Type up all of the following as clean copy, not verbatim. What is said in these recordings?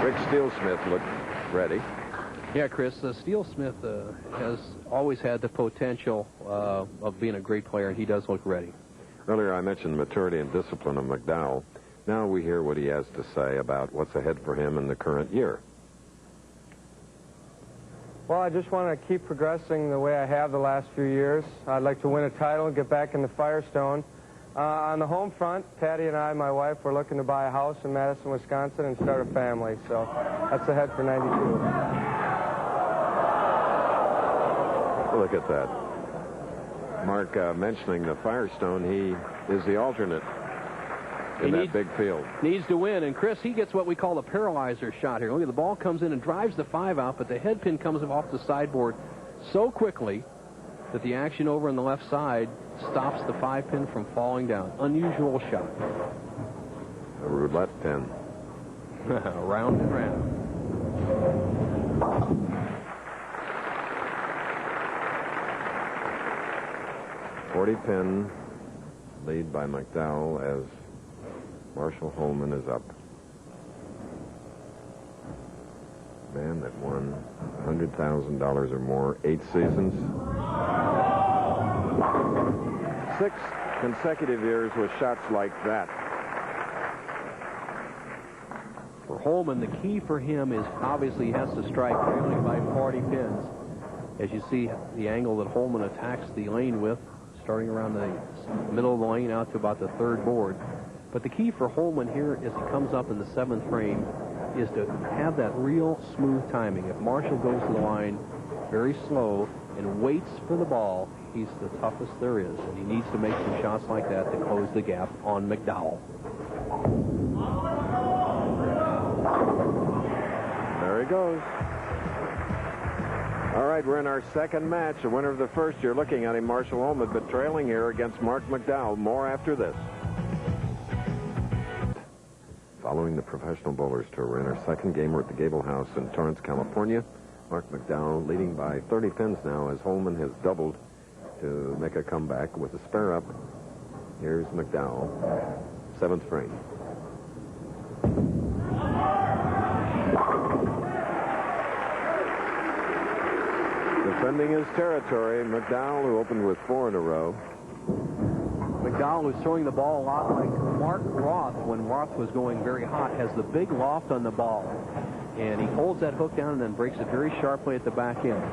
Rick Steele-Smith looked ready. Yeah, Chris, Steele-Smith has always had the potential of being a great player, and he does look ready. Earlier I mentioned maturity and discipline of McDowell. Now we hear what he has to say about what's ahead for him in the current year. Well, I just want to keep progressing the way I have the last few years. I'd like to win a title and get back in the Firestone. On the home front, Patty and I, my wife, we're looking to buy a house in Madison, Wisconsin and start a family. So that's ahead for 92. Look at that. Mark mentioning the Firestone, he is the alternate in that big field. Needs to win, and Chris, he gets what we call a paralyzer shot here. Look at the ball comes in and drives the 5 out, but the head pin comes off the sideboard so quickly that the action over on the left side stops the 5 pin from falling down. Unusual shot. A roulette pin. Round and round. 40 pin lead by McDowell as Marshall Holman is up. Man that won $100,000 or more 8 seasons. 6 consecutive years with shots like that. For Holman, the key for him is obviously he has to strike trailing by 40 pins. As you see the angle that Holman attacks the lane with, starting around the middle of the lane out to about the 3rd board. But the key for Holman here as he comes up in the 7th frame is to have that real smooth timing. If Marshall goes to the line very slow and waits for the ball, he's the toughest there is, and he needs to make some shots like that to close the gap on McDowell. There he goes. All right, we're in our 2nd match. The winner of the first, you're looking at him, Marshall Holman, but trailing here against Marc McDowell. More after this. Following the Professional Bowlers Tour, we're in our 2nd game. We're at the Gable House in Torrance, California. Marc McDowell leading by 30 pins now as Holman has doubled to make a comeback with a spare up. Here's McDowell, 7th frame. Defending his territory, McDowell, who opened with 4 in a row. McDowell, who's throwing the ball a lot like Mark Roth when Roth was going very hot, has the big loft on the ball. And he holds that hook down and then breaks it very sharply at the back end.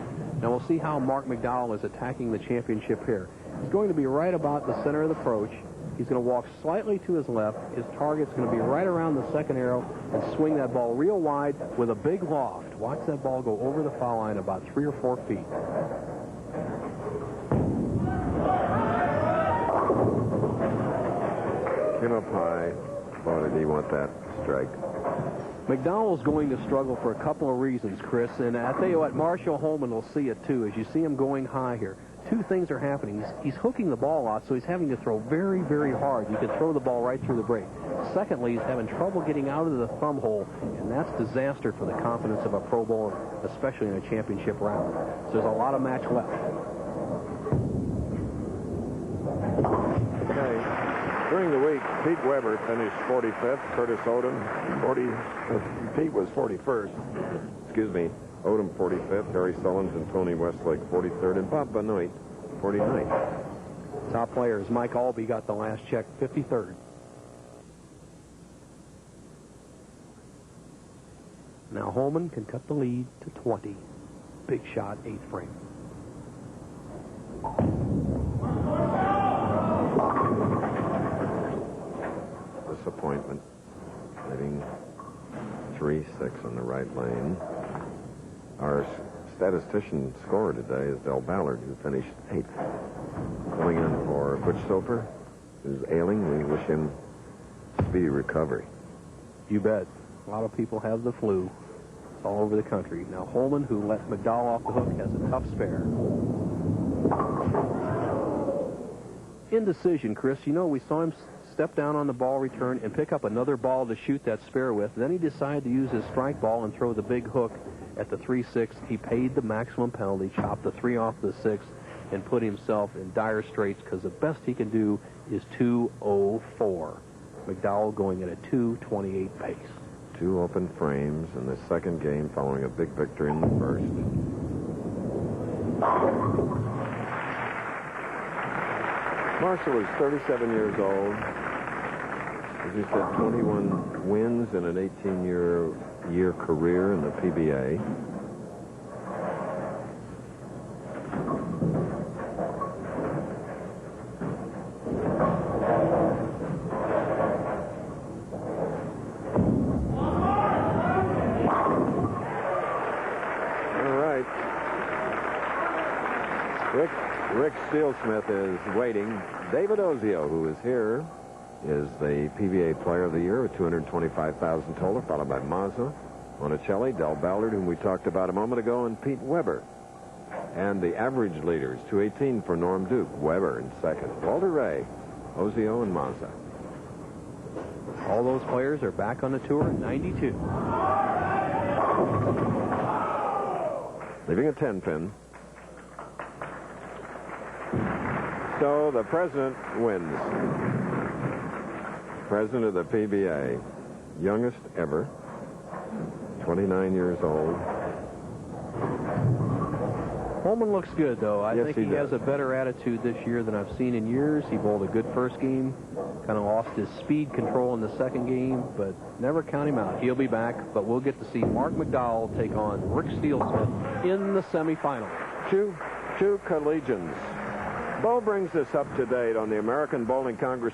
Now we'll see how Marc McDowell is attacking the championship here. He's going to be right about the center of the approach. He's going to walk slightly to his left. His target's going to be right around the 2nd arrow and swing that ball real wide with a big loft. Watch that ball go over the foul line about 3 or 4 feet. Came up high. Boy, did he want that strike. McDowell's going to struggle for a couple of reasons, Chris, and I tell you what, Marshall Holman will see it too. As you see him going high here, 2 things are happening. He's hooking the ball out, so he's having to throw very, very hard. You can throw the ball right through the break. Secondly, he's having trouble getting out of the thumb hole, and that's disaster for the confidence of a pro bowler, especially in a championship round. So there's a lot of match left. Okay. During the week, Pete Weber finished 45th. Curtis Odom, Pete was 41st. Excuse me. Odom 45th. Harry Sullins and Tony Westlake 43rd. And Bob Benoit 49th. Top players. Mike Albee got the last check, 53rd. Now Holman can cut the lead to 20. Big shot, 8th frame. Disappointment. Hitting 3-6 on the right lane. Our statistician scorer today is Del Ballard, who finished 8th. Going in for Butch Soper, who's ailing. We wish him speedy recovery. You bet. A lot of people have the flu. It's all over the country. Now Holman, who let McDowell off the hook, has a tough spare. Indecision, Chris. You know, we saw him step down on the ball return and pick up another ball to shoot that spare with. Then he decided to use his strike ball and throw the big hook at the 3-6. He paid the maximum penalty, chopped the 3 off the 6, and put himself in dire straits because the best he can do is 2:04. McDowell going at a 2:28 pace. 2 open frames in the second game following a big victory in the first. Marshall is 37 years old. As you said, 21 wins in an 18-year career in the PBA. Rick Steelsmith is waiting. David Ozio, who is here, is the PBA Player of the Year with $225,000 total, followed by Mazza, Monticelli, Del Ballard, whom we talked about a moment ago, and Pete Weber. And the average leaders, 218 for Norm Duke, Weber in second, Walter Ray, Ozio, and Mazza. All those players are back on the tour in 92. Leaving a 10-pin. So the president wins. President of the PBA, youngest ever, 29 years old. Holman looks good, though. I think he does. has a better attitude this year than I've seen in years. He bowled a good first game, kind of lost his speed control in the second game, but never count him out. He'll be back, but we'll get to see Marc McDowell take on Rick Steelsmith in the semifinal. Two collegians. Bo brings us up to date on the American Bowling Congress